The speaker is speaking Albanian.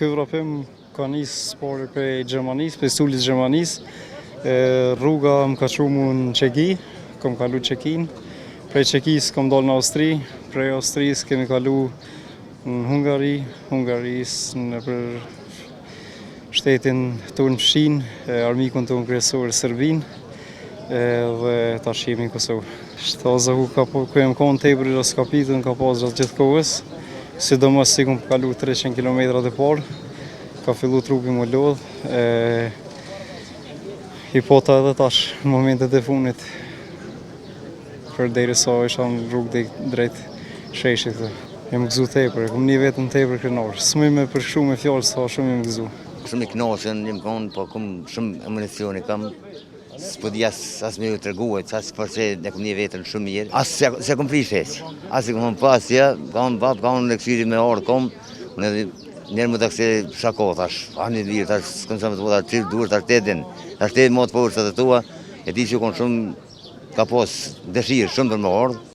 Ky vrapim ka nisë spori prej Gjermanisë, prej Stulit Gjermanisë. Rruga më ka çu mu në Çeki, kam kalu Çekin. Prej Çekisë kam dalë në Austri, prej Austrisë kemi kalu në Hungari, Hungarisë në për shtetin tonë Fshin, armikun tonë kryesor Serbinë, dhe tash jemi në Kosovë. Shtaza ku jem konë tepër raskapitën ka pas gjatë gjithë kohës, sidomos si kum kalu 300 kilometrat e parë, ka fillu trupi më lodh, i pota edhe tash në momentet e funit, përderisa isha në rrugë drejt sheshit këtu. Jem gëzu tepër, kom një vetëm tepër krenar. S'më me përshkru me fjalë sa shumë jem gëzu. Shumë i kënaqur jem konë, po kom shumë amunicione kam. S'po di as me ju treguaj, as përse ne kom një vetën shumë mirë. As se kom prish heq. As e kom pas ja, kam në leksyri me orë kom, unë njerë më të këse shako, tash, një lirë, tash, s'këm sa më të po, tash, duhet, tash, të edin, më të forës të tua, e di që konë shumë, ka pos dëshirë shumë për më orë,